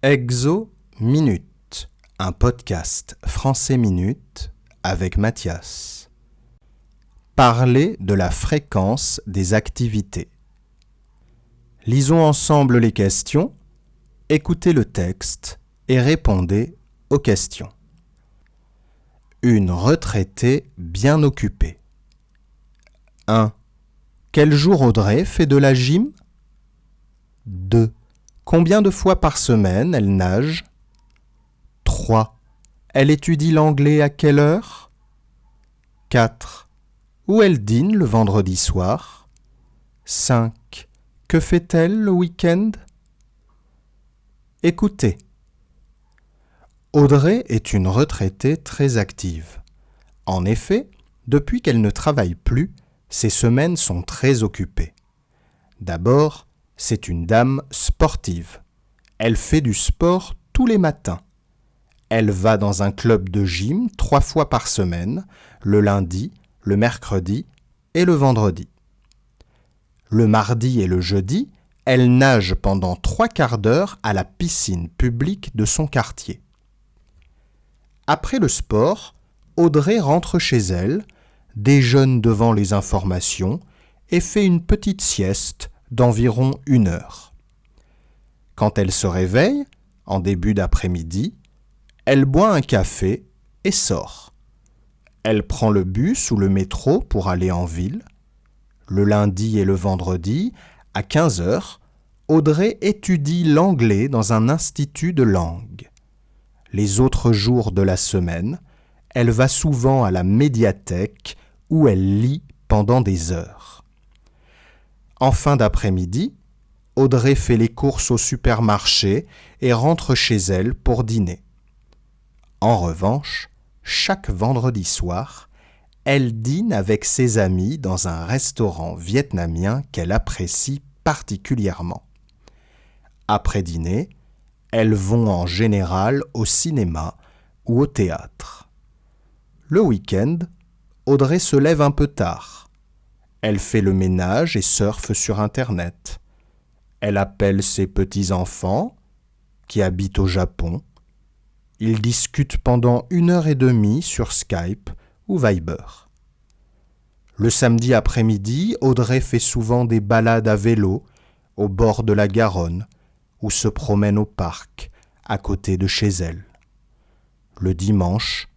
Exo Minute, un podcast français minute avec Mathias. Parler de la fréquence des activités. Lisons ensemble les questions, écoutez le texte et répondez aux questions. Une retraitée bien occupée. 1. Quel jour Audrey fait de la gym? 2. Combien de fois par semaine elle nage? 3. Elle étudie l'anglais à quelle heure? 4. Où elle dîne le vendredi soir? 5. Que fait-elle le week-end? Écoutez. Audrey est une retraitée très active. En effet, depuis qu'elle ne travaille plus, ses semaines sont très occupées. D'abord, c'est une dame sportive. Elle fait du sport tous les matins. Elle va dans un club de gym 3 fois par semaine, le lundi, le mercredi et le vendredi. Le mardi et le jeudi, elle nage pendant 3 quarts d'heure à la piscine publique de son quartier. Après le sport, Audrey rentre chez elle, déjeune devant les informations et fait une petite sieste d'environ 1 heure. Quand elle se réveille, en début d'après-midi, elle boit un café et sort. Elle prend le bus ou le métro pour aller en ville. Le lundi et le vendredi, à 15 heures, Audrey étudie l'anglais dans un institut de langue. Les autres jours de la semaine, elle va souvent à la médiathèque où elle lit pendant des heures. En fin d'après-midi, Audrey fait les courses au supermarché et rentre chez elle pour dîner. En revanche, chaque vendredi soir, elle dîne avec ses amis dans un restaurant vietnamien qu'elle apprécie particulièrement. Après dîner, elles vont en général au cinéma ou au théâtre. Le week-end, Audrey se lève un peu tard. Elle fait le ménage et surfe sur Internet. Elle appelle ses petits-enfants, qui habitent au Japon. Ils discutent pendant 1h30 sur Skype ou Viber. Le samedi après-midi, Audrey fait souvent des balades à vélo au bord de la Garonne ou se promène au parc à côté de chez elle. Le dimanche,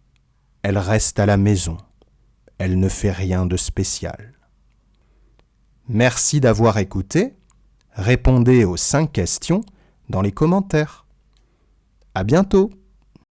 elle reste à la maison. Elle ne fait rien de spécial. Merci d'avoir écouté. Répondez aux 5 questions dans les commentaires. À bientôt!